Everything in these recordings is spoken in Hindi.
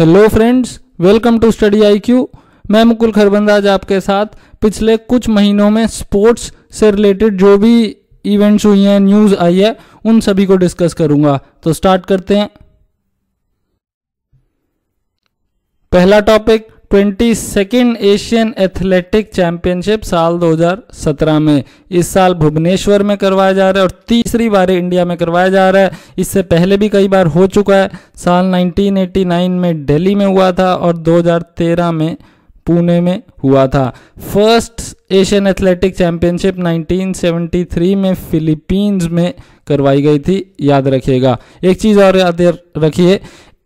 Hello friends, welcome to study IQ। मैं मुकुल खरबंदा आज आपके साथ पिछले कुछ महीनों में स्पोर्ट्स से रिलेटेड जो भी इवेंट्स हुई हैं, न्यूज़ आई है, उन सभी को डिस्कस करूंगा। तो स्टार्ट करते हैं। पहला topic 22nd Asian athletic championship साल 2017 में इस साल भुवनेश्वर में करवाया जा रहा है और तीसरी बार इंडिया में करवाया जा रहा है। इससे पहले भी कई बार हो चुका है। साल 1989 में दिल्ली में हुआ था और 2013 में पुणे में हुआ था। फर्स्ट एशियन एथलेटिक चैंपियनशिप 1973 में फिलीपींस में करवाई गई थी, याद रखिएगा। एक चीज़ और याद रखिए,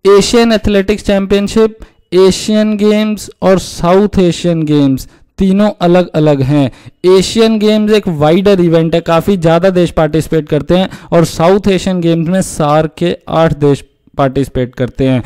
Asian athletics championship, Asian games और साउथ एशियन गेम्स तीनों अलग अलग हैं। एशियन गेम्स एक वाइडर इवेंट है, काफ़ी ज़्यादा देश पार्टिसिपेट करते हैं और साउथ एशियन गेम्स में सार्क के 8 देश पार्टिसिपेट करते हैं।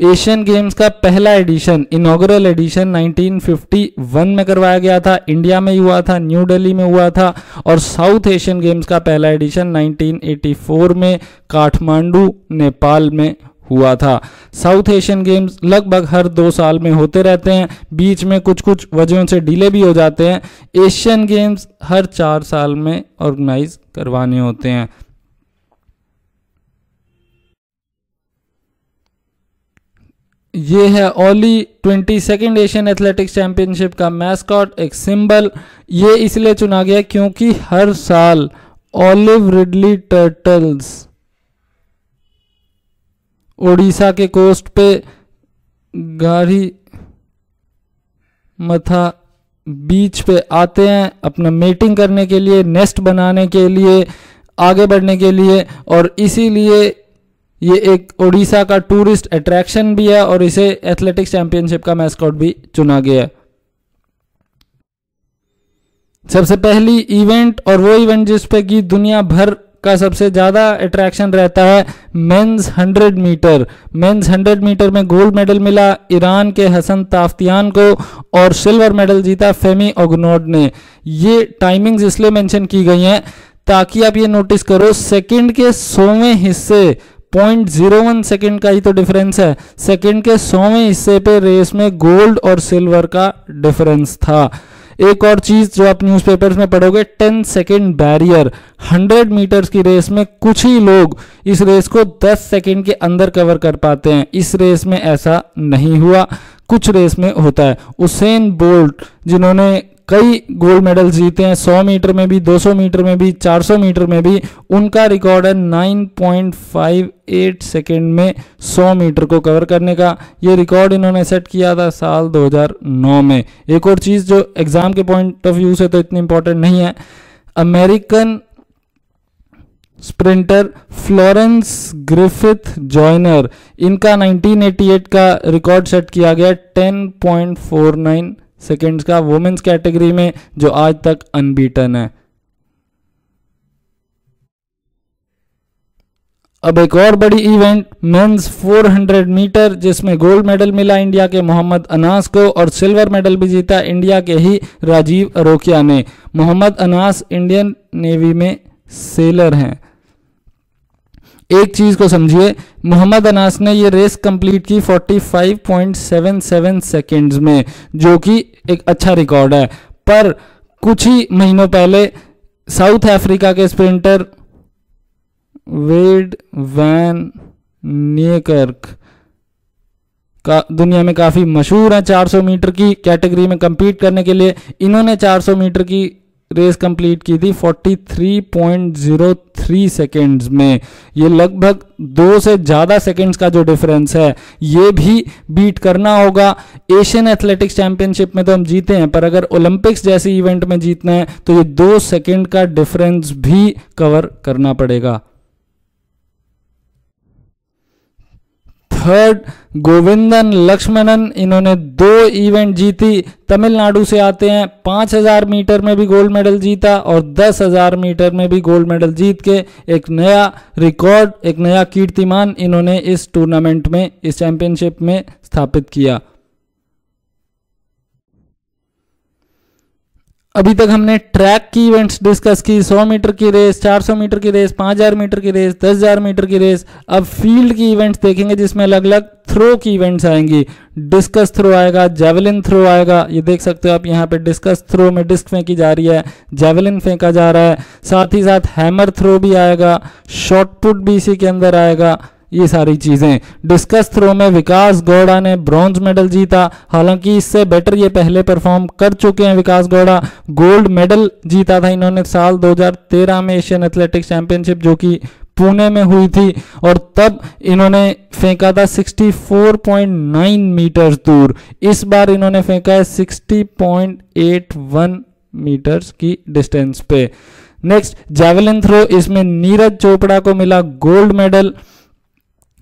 एशियन गेम्स का पहला एडिशन, इनॉग्रल एडिशन 1951 में करवाया गया था, इंडिया में ही हुआ था, न्यू दिल्ली में हुआ था। और साउथ एशियन गेम्स का पहला एडिशन 1984 में काठमांडू, नेपाल में हुआ था। साउथ एशियन गेम्स लगभग हर 2 साल में होते रहते हैं, बीच में कुछ कुछ वजहों से डिले भी हो जाते हैं। एशियन गेम्स हर 4 साल में ऑर्गेनाइज करवाने होते हैं। ये है ओली 22nd एशियन एथलेटिक्स चैंपियनशिप का मैस्कॉट, एक सिंबल। ये इसलिए चुना गया क्योंकि हर साल ऑलिव रिडली टर्टल्स ओडिशा के कोस्ट पे गारी मथा बीच पे आते हैं अपना मेटिंग करने के लिए, नेस्ट बनाने के लिए, आगे बढ़ने के लिए, और इसीलिए ये एक ओडिशा का टूरिस्ट अट्रैक्शन भी है और इसे एथलेटिक्स चैंपियनशिप का मैस्कॉट भी चुना गया है। सबसे पहली इवेंट और वो इवेंट जिस पे कि दुनिया भर का सबसे ज़्यादा अट्रैक्शन रहता है, मेंस 100 मीटर। मेंस 100 मीटर में गोल्ड मेडल मिला ईरान के हसन ताफ्तियान को और सिल्वर मेडल जीता फेमी ओगनोड ने। ये टाइमिंग्स इसलिए मेंशन की गई हैं ताकि आप ये नोटिस करो, सेकंड के 100वें हिस्से 0.01 सेकंड का ही तो डिफरेंस है। सेकंड के 100वें हिस्से पे रेस में गोल्ड और सिल्वर का डिफरेंस था। एक और चीज जो आप न्यूज़पेपर्स में पढ़ोगे, 10 सेकेंड बैरियर। 100 मीटर्स की रेस में कुछ ही लोग इस रेस को 10 सेकेंड के अंदर कवर कर पाते हैं। इस रेस में ऐसा नहीं हुआ, कुछ रेस में होता है। उसेन बोल्ट जिन्होंने कई गोल्ड मेडल जीते हैं, 100 मीटर में भी, 200 मीटर में भी, 400 मीटर में भी, उनका रिकॉर्ड है 9.58 सेकेंड में 100 मीटर को कवर करने का। ये रिकॉर्ड इन्होंने सेट किया था साल 2009 में। एक और चीज़ जो एग्जाम के पॉइंट ऑफ व्यू से तो इतनी इंपॉर्टेंट नहीं है, American sprinter Florence Griffith joiner, इनका 1988 का रिकॉर्ड सेट किया गया 10.49 सेकेंड्स का वुमेन्स कैटेगरी में, जो आज तक अनबीटन है। अब एक और बड़ी इवेंट, मेंस 400 मीटर, जिसमें गोल्ड मेडल मिला इंडिया के मोहम्मद अनास को और सिल्वर मेडल भी जीता इंडिया के ही राजीव अरोकिया ने। मोहम्मद अनास इंडियन नेवी में सेलर हैं। एक चीज को समझिए, मोहम्मद अनास ने ये रेस कंप्लीट की 45.77 सेकेंड्स में, जो कि एक अच्छा रिकॉर्ड है। पर कुछ ही महीनों पहले साउथ अफ्रीका के स्प्रिंटर वेड वैन नियकर्क का दुनिया में काफ़ी मशहूर है 400 मीटर की कैटेगरी में compete करने के लिए। इन्होंने 400 मीटर की रेस कंप्लीट की थी 43.03 सेकेंड्स में। ये लगभग 2 से ज़्यादा सेकेंड्स का जो डिफरेंस है, ये भी बीट करना होगा। एशियन एथलेटिक्स चैंपियनशिप में तो हम जीते हैं, पर अगर ओलंपिक्स जैसी इवेंट में जीतना है तो ये 2 सेकेंड का डिफरेंस भी कवर करना पड़ेगा। थर्ड, गोविंदन लक्ष्मणन, इन्होंने 2 इवेंट जीती। तमिलनाडु से आते हैं, 5000 मीटर में भी गोल्ड मेडल जीता और 10,000 मीटर में भी गोल्ड मेडल जीत के एक नया रिकॉर्ड, एक नया कीर्तिमान इन्होंने इस टूर्नामेंट में, इस चैंपियनशिप में स्थापित किया। अभी तक हमने ट्रैक की इवेंट्स डिस्कस की, 100 मीटर की रेस, 400 मीटर की रेस, 5000 मीटर की रेस, 10,000 मीटर की रेस। अब फील्ड की इवेंट्स देखेंगे जिसमें अलग अलग थ्रो की इवेंट्स आएंगी। डिस्कस थ्रो आएगा, जेवलिन थ्रो आएगा, ये देख सकते हो आप यहाँ पे डिस्कस थ्रो में डिस्क फेंकी जा रही है, जेवलिन फेंका जा रहा है, साथ ही साथ हैमर थ्रो भी आएगा, शॉट पुट भी इसी के अंदर आएगा, ये सारी चीजें। डिस्कस थ्रो में विकास गौड़ा ने ब्रॉन्ज मेडल जीता, हालांकि इससे बेटर ये पहले परफॉर्म कर चुके हैं विकास गौड़ा। गोल्ड मेडल जीता था इन्होंने साल 2013 में एशियन एथलेटिक्स चैंपियनशिप जो कि पुणे में हुई थी, और तब इन्होंने फेंका था 64.9 मीटर दूर। इस बार इन्होंने फेंका है 60.81 मीटर्स की डिस्टेंस पे। नेक्स्ट जेवलिन थ्रो, इसमें नीरज चोपड़ा को मिला गोल्ड मेडल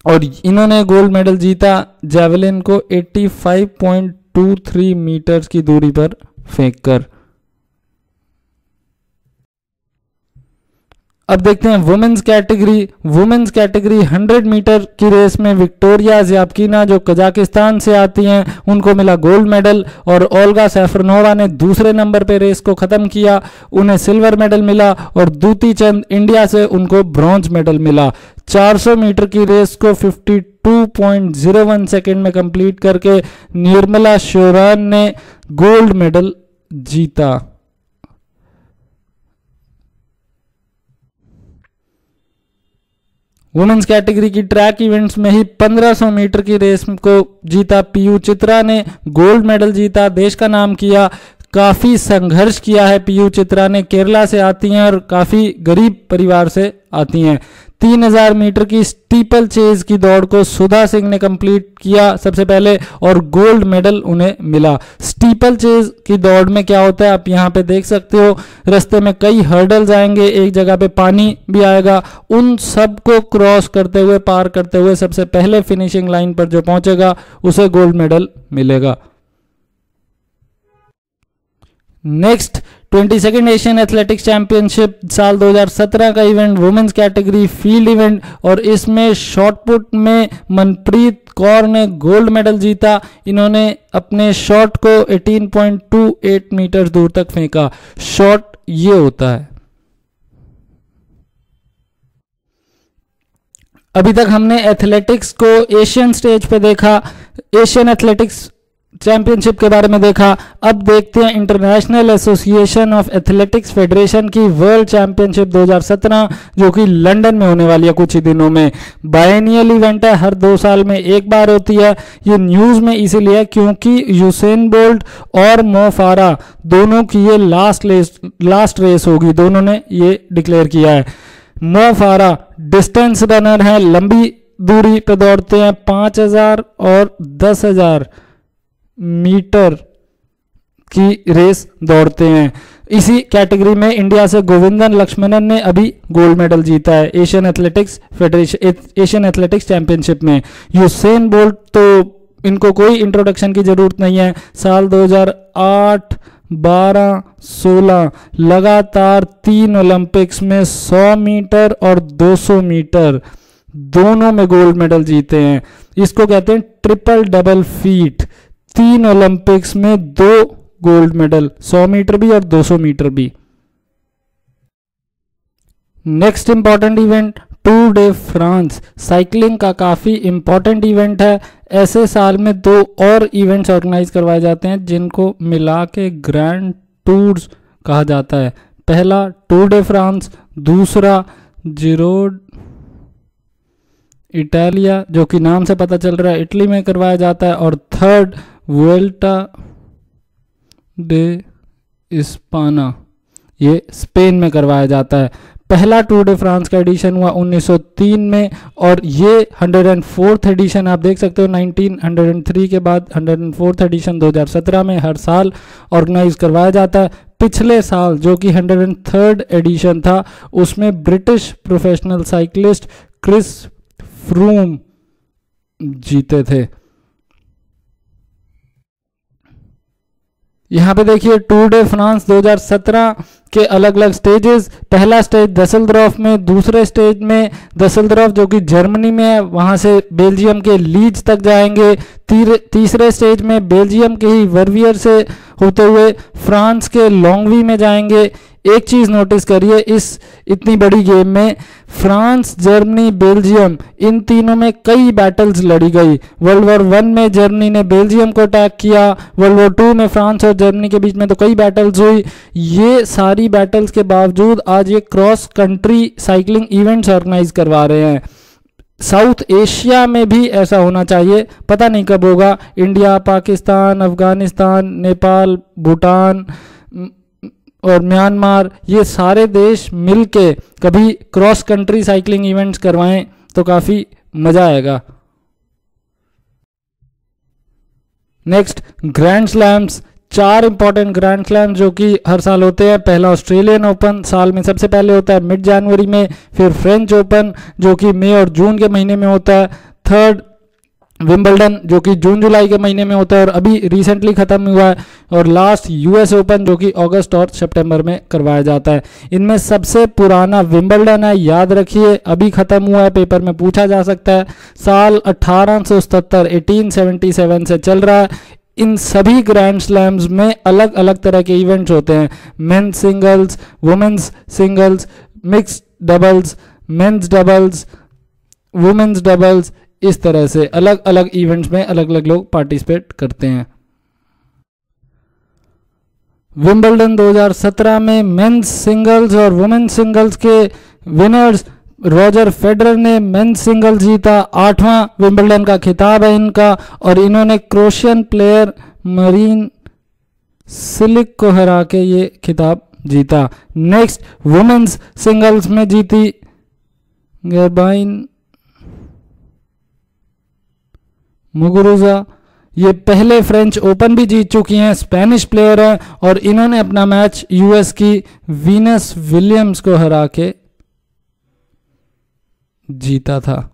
और इन्होंने गोल्ड मेडल जीता जेवलिन को 85.23 मीटर्स की दूरी पर फेंककर। अब देखते हैं women's category. Women's category 100 metre की रेस में विक्टोरिया ज़्यापकिना जो कजाकिस्तान से आती हैं उनको मिला गोल्ड मेडल, और ओल्गा सैफरनोवा ने दूसरे नंबर पे रेस को ख़त्म किया, उन्हें सिल्वर मेडल मिला, और दूती चंद इंडिया से उनको ब्रॉन्ज मेडल मिला। 400 मीटर की रेस को 52.01 सेकेंड में कंप्लीट करके निर्मला शोरान ने गोल्ड मेडल जीता। वुमेन्स कैटेगरी की ट्रैक इवेंट्स में ही 1500 मीटर की रेस को जीता पीयू चित्रा ने, गोल्ड मेडल जीता, देश का नाम किया। काफ़ी संघर्ष किया है पीयू चित्रा ने, केरला से आती हैं और काफ़ी गरीब परिवार से आती हैं। 3000 मीटर की स्टीपल चेज की दौड़ को सुधा सिंह ने कंप्लीट किया सबसे पहले, और गोल्ड मेडल उन्हें मिला। स्टीपल चेज की दौड़ में क्या होता है आप यहाँ पे देख सकते हो, रास्ते में कई हर्डल्स आएंगे, एक जगह पे पानी भी आएगा, उन सब को क्रॉस करते हुए, पार करते हुए सबसे पहले फिनिशिंग लाइन पर जो पहुंचेगा उसे गोल्ड मेडल मिलेगा। Next 22nd Asian athletics championship साल 2017 का event, women's category field event, और इसमें शॉट पुट में मनप्रीत कौर ने गोल्ड मेडल जीता। इन्होंने अपने शॉट को 18.28 मीटर दूर तक फेंका। शॉट ये होता है। अभी तक हमने एथलेटिक्स को एशियन स्टेज पे देखा, एशियन एथलेटिक्स चैंपियनशिप के बारे में देखा। अब देखते हैं international association of athletics federation की वर्ल्ड चैंपियनशिप 2017 जो कि लंदन में होने वाली है कुछ ही दिनों में। बायनियल इवेंट है, हर 2 साल में एक बार होती है। ये न्यूज में इसीलिए है क्योंकि यूसेन बोल्ट और मो फारा दोनों की ये लास्ट रेस होगी, दोनों ने ये डिक्लेयर किया है। मो फारा डिस्टेंस रनर है, लंबी दूरी पे दौड़ते हैं, 5000 और 10,000 मीटर की रेस दौड़ते हैं। इसी कैटेगरी में इंडिया से गोविंदन लक्ष्मणन ने अभी गोल्ड मेडल जीता है Asian athletics federation, Asian athletics championship में। यूसेन बोल्ट तो इनको कोई इंट्रोडक्शन की जरूरत नहीं है, साल 2008, 12, 16 लगातार 3 ओलंपिक्स में 100 मीटर और 200 मीटर दोनों में गोल्ड मेडल जीते हैं। इसको कहते हैं ट्रिपल डबल फीट। 3 ओलंपिक्स में 2 गोल्ड मेडल, 100 मीटर भी और 200 मीटर भी। Next important event tour de France, cycling का काफ़ी इंपॉर्टेंट इवेंट है। ऐसे साल में 2 और इवेंट्स ऑर्गेनाइज करवाए जाते हैं जिनको मिला के ग्रैंड टूर्स कहा जाता है। पहला टूर डे फ्रांस, दूसरा जीरो इटालिया जो कि नाम से पता चल रहा है इटली में करवाया जाता है, और थर्ड वुएल्टा डे इस्पाना, ये स्पेन में करवाया जाता है। पहला टूर डे फ्रांस का एडिशन हुआ 1903 में, और ये 104th एडिशन आप देख सकते हो। 1903 के बाद 104th एडिशन 2017 में हर साल ऑर्गेनाइज करवाया जाता है। पिछले साल जो कि 103rd एडिशन था उसमें British professional cyclist Chris Froome जीते थे। यहाँ पे देखिए टूर डे फ्रांस 2017 के अलग अलग स्टेजेस। पहला स्टेज दसेल्डॉर्फ में, दूसरे स्टेज में दसेल्डॉर्फ जो कि जर्मनी में है वहाँ से बेल्जियम के लीड्स तक जाएंगे। तीसरे स्टेज में बेल्जियम के ही वर्वियर से होते हुए फ्रांस के लॉन्गवी में जाएंगे। एक चीज नोटिस करिए, इस इतनी बड़ी गेम में फ्रांस, जर्मनी, बेल्जियम, इन तीनों में कई बैटल्स लड़ी गई। वर्ल्ड वॉर 1 में जर्मनी ने बेल्जियम को अटैक किया, वर्ल्ड वॉर 2 में फ्रांस और जर्मनी के बीच में तो कई बैटल्स हुई। ये सारी बैटल्स के बावजूद आज ये cross country cycling events organise करवा रहे हैं। साउथ एशिया में भी ऐसा होना चाहिए, पता नहीं कब होगा। इंडिया, पाकिस्तान, अफगानिस्तान, नेपाल, भूटान और म्यांमार, ये सारे देश मिलके कभी क्रॉस कंट्री साइकिलिंग इवेंट्स करवाएं तो काफ़ी मज़ा आएगा। Next, grand slams. 4 important grand slams जो कि हर साल होते हैं। पहला ऑस्ट्रेलियन ओपन साल में सबसे पहले होता है मिड जनवरी में, फिर फ्रेंच ओपन जो कि मई और जून के महीने में होता है, थर्ड विंबलडन जो कि जून जुलाई के महीने में होता है और अभी रिसेंटली खत्म हुआ है, और लास्ट यूएस ओपन जो कि अगस्त और सितंबर में करवाया जाता है। इनमें सबसे पुराना विंबलडन है, याद रखिए, अभी खत्म हुआ है, पेपर में पूछा जा सकता है। साल 1877 से चल रहा है। इन सभी ग्रैंड स्लैम्स में अलग अलग तरह के इवेंट्स होते हैं, men's singles, women's singles, mixed doubles, men's doubles, women's doubles, इस तरह से अलग अलग इवेंट्स में अलग अलग लोग पार्टिसिपेट करते हैं। विंबलडन 2017 में मेंस सिंगल्स और वुमेन्स सिंगल्स के विनर्स रॉजर फेडरर ने मेंस सिंगल्स जीता। 8वां विंबलडन का खिताब है इनका, और इन्होंने क्रोशियन प्लेयर मरीन सिलिक को हरा के ये खिताब जीता। नेक्स्ट, वुमेन्स सिंगल्स में जीती गेरबाइन मुगुरुजा। ये पहले फ्रेंच ओपन भी जीत चुकी हैं, स्पेनिश प्लेयर हैं, और इन्होंने अपना मैच यूएस की वीनस विलियम्स को हरा के जीता था।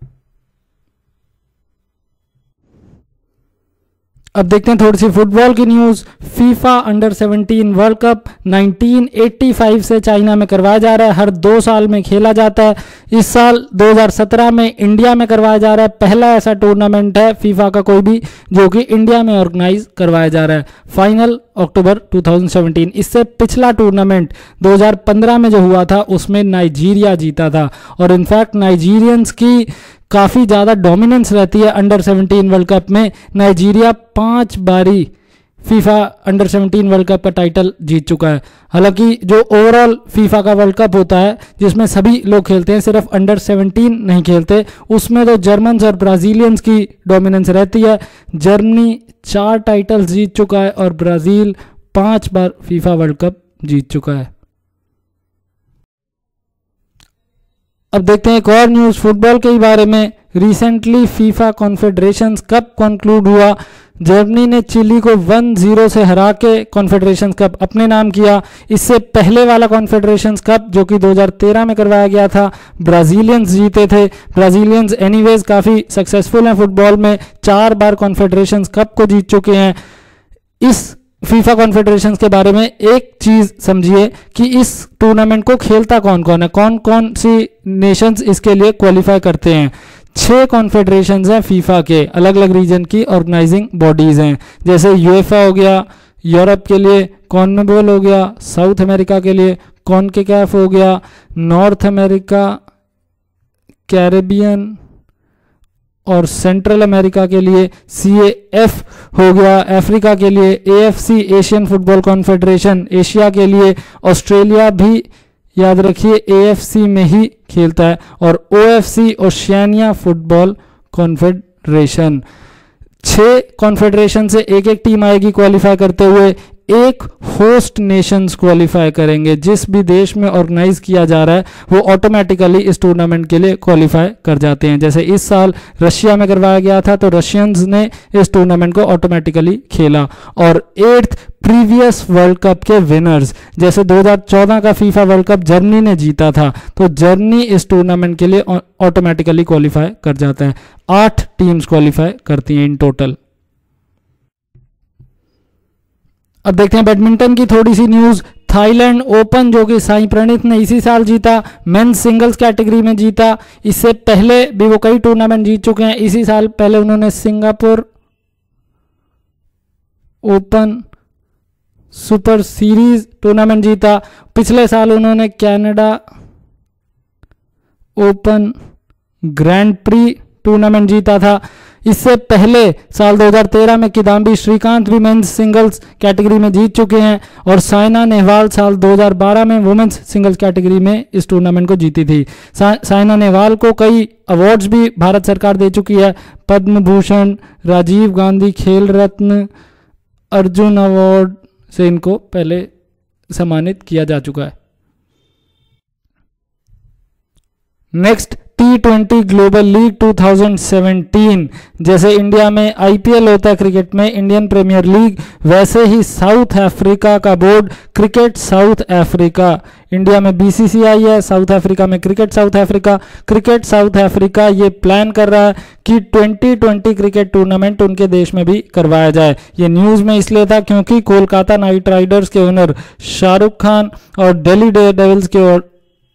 अब देखते हैं थोड़ी सी फुटबॉल की news. FIFA under 17 world cup 1985 से चाइना में करवाया जा रहा है, हर 2 साल में खेला जाता है। इस साल 2017 में इंडिया में करवाया जा रहा है। पहला ऐसा टूर्नामेंट है फीफा का कोई भी जो कि इंडिया में ऑर्गेनाइज करवाया जा रहा है। फाइनल अक्टूबर 2017। इससे पिछला टूर्नामेंट 2015 में जो हुआ था उसमें नाइजीरिया जीता था, और इनफैक्ट नाइजीरियंस की काफ़ी ज़्यादा डोमिनेंस रहती है अंडर 17 वर्ल्ड कप में। नाइजीरिया 5 बारी फीफा अंडर 17 वर्ल्ड कप का टाइटल जीत चुका है। हालांकि जो ओवरऑल फीफा का वर्ल्ड कप होता है जिसमें सभी लोग खेलते हैं, सिर्फ अंडर 17 नहीं खेलते, उसमें तो जर्मन्स और ब्राज़ीलियंस की डोमिनेंस रहती है। जर्मनी 4 टाइटल्स जीत चुका है और ब्राज़ील 5 बार फीफा वर्ल्ड कप जीत चुका है। अब देखते हैं एक और न्यूज़ फुटबॉल के बारे में। रिसेंटली फीफा कॉन्फेडरेशंस कप कंक्लूड हुआ। जर्मनी ने चिली को 1-0 से हरा के कॉन्फेडरेशंस कप अपने नाम किया। इससे पहले वाला कॉन्फेडरेशंस कप जो कि 2013 में करवाया गया था, ब्राज़ीलियंस जीते थे। ब्राज़ीलियंस एनीवेज काफ़ी सक्सेसफुल हैं फुटबॉल में, 4 बार कॉन्फेडरेशंस कप को जीत चुके हैं। इस फीफा कॉन्फेडरेशंस के बारे में एक चीज समझिए कि इस टूर्नामेंट को खेलता कौन कौन है, कौन कौन सी नेशंस इसके लिए क्वालिफाई करते हैं। 6 कॉन्फेडरेशंस हैं फीफा के, अलग अलग रीजन की ऑर्गेनाइजिंग बॉडीज हैं, जैसे यूएफए हो गया यूरोप के लिए, कॉन्मेबॉल हो गया साउथ अमेरिका के लिए, कॉन्केकैफ हो गया नॉर्थ अमेरिका, कैरेबियन और सेंट्रल अमेरिका के लिए, CAF हो गया अफ्रीका के लिए, AFC Asian football confederation Asia के लिए, ऑस्ट्रेलिया भी याद रखिए AFC में ही खेलता है, और OFC Oceania football confederation. 6 confederation से एक एक टीम आएगी क्वालिफाई करते हुए। एक होस्ट नेशंस क्वालिफाई करेंगे, जिस भी देश में ऑर्गेनाइज किया जा रहा है वो ऑटोमेटिकली इस टूर्नामेंट के लिए क्वालिफाई कर जाते हैं। जैसे इस साल रशिया में करवाया गया था तो रशियंस ने इस टूर्नामेंट को ऑटोमेटिकली खेला। और 8th प्रीवियस वर्ल्ड कप के विनर्स, जैसे 2014 का फीफा वर्ल्ड कप जर्मनी ने जीता था तो जर्मनी इस टूर्नामेंट के लिए ऑटोमेटिकली क्वालिफाई कर जाता है। 8 टीम्स क्वालिफाई करती हैं इन टोटल। अब देखते हैं बैडमिंटन की थोड़ी सी न्यूज। थाईलैंड ओपन जो कि साई प्रणीत ने इसी साल जीता, मेंस सिंगल्स कैटेगरी में जीता। इससे पहले भी वो कई टूर्नामेंट जीत चुके हैं। इसी साल पहले उन्होंने Singapore open super series tournament जीता। पिछले साल उन्होंने Canada open grand pre tournament जीता था। इससे पहले साल 2013 में किदाम्बी श्रीकांत भी मेंस सिंगल्स कैटेगरी में जीत चुके हैं और साइना नेहवाल साल 2012 में वुमेन्स सिंगल्स कैटेगरी में इस टूर्नामेंट को जीती थी। साइना नेहवाल को कई अवार्ड्स भी भारत सरकार दे चुकी है, पद्म भूषण, राजीव गांधी खेल रत्न, अर्जुन अवार्ड से इनको पहले सम्मानित किया जा चुका है। Next T20 global league 2017। जैसे इंडिया में IPL होता है क्रिकेट में, इंडियन प्रीमियर लीग, वैसे ही साउथ अफ्रीका का board cricket south Africa, India में BCCI है, साउथ अफ्रीका में क्रिकेट साउथ अफ्रीका ये प्लान कर रहा है कि 2020 क्रिकेट टूर्नामेंट उनके देश में भी करवाया जाए। ये न्यूज़ में इसलिए था क्योंकि कोलकाता नाइट राइडर्स के ओनर शाहरुख खान और दिल्ली डेयरडेविल्स के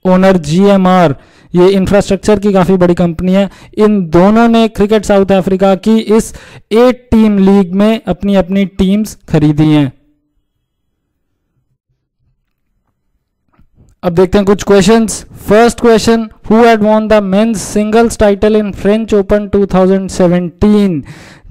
ओनर GMR, ये इंफ्रास्ट्रक्चर की काफ़ी बड़ी कंपनी है, इन दोनों ने क्रिकेट साउथ अफ्रीका की इस 8 टीम लीग में अपनी अपनी टीम्स खरीदी हैं। अब देखते हैं कुछ questions. First question, who had won the men's singles title in French open 2017।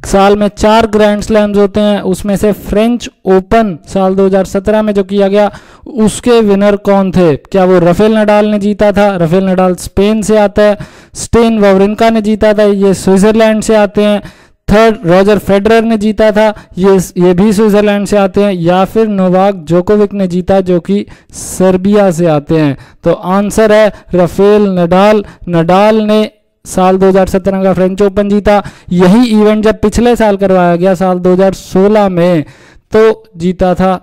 साल में 4 ग्रैंड स्लैम्स होते हैं, उसमें से फ्रेंच ओपन साल 2017 में जो किया गया उसके विनर कौन थे? क्या वो राफेल नडाल ने जीता था? राफेल नडाल स्पेन से आता है। स्टेन वावरिंका ने जीता था, ये स्विट्जरलैंड से आते हैं। थर्ड, रॉजर फेडरर ने जीता था, ये भी स्विट्जरलैंड से आते हैं। या फिर नोवाक जोकोविक ने जीता जो कि सर्बिया से आते हैं। तो आंसर है राफेल नडाल। नडाल ने साल 2017 का फ्रेंच ओपन जीता। यही इवेंट जब पिछले साल करवाया गया साल 2016 में तो जीता था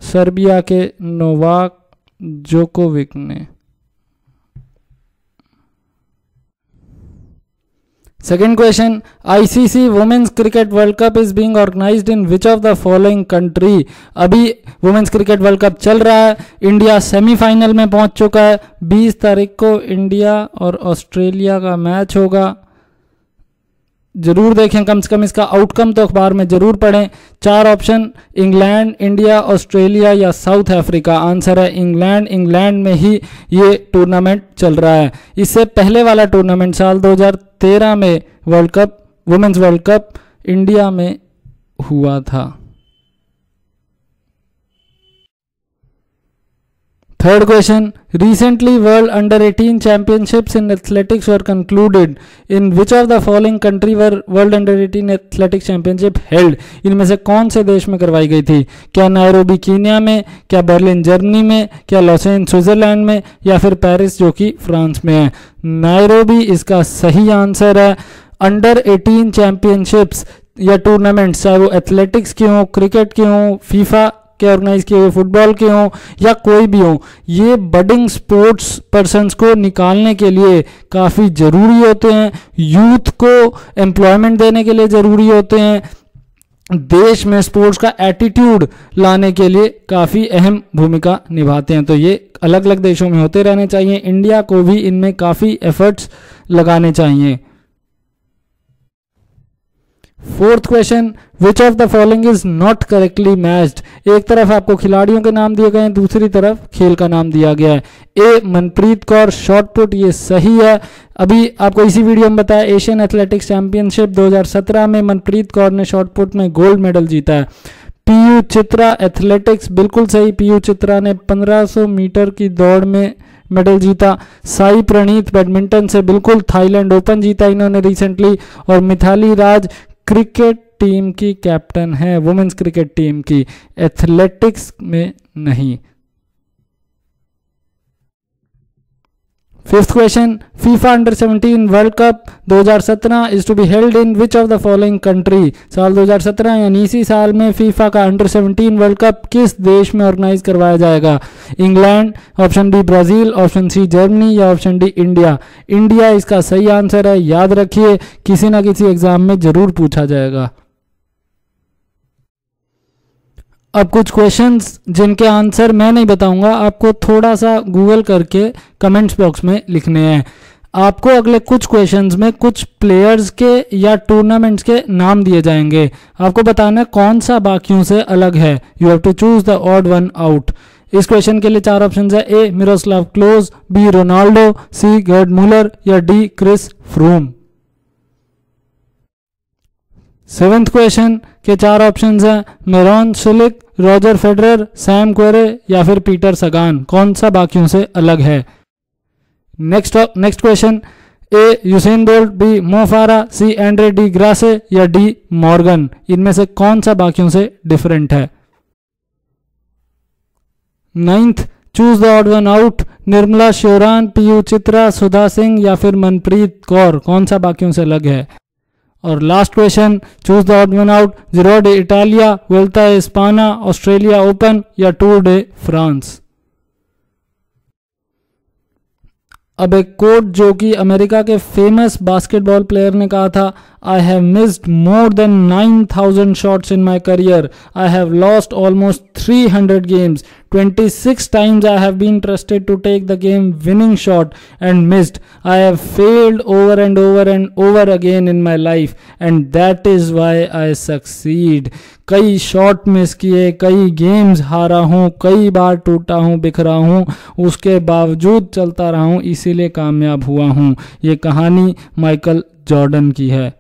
सर्बिया के नोवाक जोकोविक ने। Second question, ICC women's cricket world cup is being organised in which of the following country. अभी वुमेन्स क्रिकेट वर्ल्ड कप चल रहा है, इंडिया सेमीफाइनल में पहुंच चुका है। 20 तारीख को इंडिया और ऑस्ट्रेलिया का मैच होगा, जरूर देखें, कम से कम इसका आउटकम तो अखबार में जरूर पढ़ें। 4 ऑप्शन, इंग्लैंड, इंडिया, ऑस्ट्रेलिया या साउथ अफ्रीका। आंसर है इंग्लैंड। इंग्लैंड में ही ये टूर्नामेंट चल रहा है। इससे पहले वाला टूर्नामेंट साल 2013 में world cup, women's world cup India में हुआ था। Third question, recently World Under-18 Championships in Athletics were concluded. In which of the following country were World Under-18 Athletics Championship held? इनमें से कौन से देश में करवाई गई थी? क्या नायरोबी कीनिया में, क्या बर्लिन जर्मनी में, क्या लॉसेन स्विट्जरलैंड में या फिर पेरिस जो कि फ्रांस में है? नायरोबी इसका सही आंसर है। Under-18 चैंपियनशिप्स या टूर्नामेंट, चाहे वो एथलेटिक्स के हों, क्रिकेट के हों, फीफा के ऑर्गेनाइज किए हुए फुटबॉल के हों या कोई भी हो, ये बडिंग स्पोर्ट्स पर्सन्स को निकालने के लिए काफ़ी ज़रूरी होते हैं, यूथ को एम्प्लॉयमेंट देने के लिए ज़रूरी होते हैं, देश में स्पोर्ट्स का एटीट्यूड लाने के लिए काफ़ी अहम भूमिका निभाते हैं। तो ये अलग अलग देशों में होते रहने चाहिए, इंडिया को भी इनमें काफ़ी एफर्ट्स लगाने चाहिए। Fourth question, which of the following is not correctly matched. एक तरफ आपको खिलाड़ियों के नाम दिए गए हैं, दूसरी तरफ खेल का नाम दिया गया है। ए मनप्रीत कौर शॉट पुट, ये सही है। अभी आपको इसी वीडियो में बताया, एशियन एथलेटिक्स चैंपियनशिप 2017 में मनप्रीत कौर ने शॉट पुट में गोल्ड मेडल जीता है। पीयू चित्रा एथलेटिक्स, बिल्कुल सही, पीयू चित्रा ने 1500 मीटर की दौड़ में मेडल जीता। साई प्रणीत बैडमिंटन से बिल्कुल, थाईलैंड ओपन जीता इन्होंने रिसेंटली। और मिथाली राज क्रिकेट टीम की कैप्टन है, वुमेन्स क्रिकेट टीम की, एथलेटिक्स में नहीं। Fifth question, FIFA under 17 world cup 2017 is to be held in which of the following country. साल 2017 यानी इसी साल में फीफा का अंडर 17 वर्ल्ड कप किस देश में ऑर्गेनाइज करवाया जाएगा? England, option B Brazil, option C Germany या ऑप्शन डी इंडिया। इंडिया इसका सही आंसर है, याद रखिए, किसी ना किसी एग्जाम में जरूर पूछा जाएगा। अब कुछ क्वेश्चंस जिनके आंसर मैं नहीं बताऊंगा, आपको थोड़ा सा गूगल करके कमेंट्स बॉक्स में लिखने हैं। आपको अगले कुछ क्वेश्चंस में कुछ प्लेयर्स के या टूर्नामेंट्स के नाम दिए जाएंगे, आपको बताना है कौन सा बाकियों से अलग है। You have to choose the odd one out. इस क्वेश्चन के लिए 4 ऑप्शन है, A Miroslav Klose, B Ronaldo, C Gerd Muller या D Chris from. 7th question के 4 ऑप्शन है, मेरॉन सिलिक, रॉजर फेडरर, सैम क्वेरे या फिर पीटर सगान, कौन सा बाकियों से अलग है। Next question, A Usain Bolt, B Mo Farah, C Andre de Grasse या डी मॉर्गन, इनमें से कौन सा बाकियों से डिफरेंट है। 9th, choose the odd one out, Nirmala Sheoran, PU Chitra, Sudha Singh या फिर मनप्रीत कौर, कौन सा बाकियों से अलग है। और last question, choose the odd one out, Giro d'Italia, Vuelta Espana, Australia open या टूर डे फ्रांस। अब एक कोट जो कि अमेरिका के फेमस बास्केटबॉल प्लेयर ने कहा था, I have missed more than 9,000 shots in my career, I have lost almost 300 games, 26 times I have been trusted to take the game winning shot and missed. I have failed over and over and over again in my life and that is why I succeed. कई शॉट मिस किए, कई गेम्स हारा हूँ, कई बार टूटा हूँ, बिखरा हूँ, उसके बावजूद चलता रहा हूँ, इसीलिए कामयाब हुआ हूँ। ये कहानी माइकल जॉर्डन की है।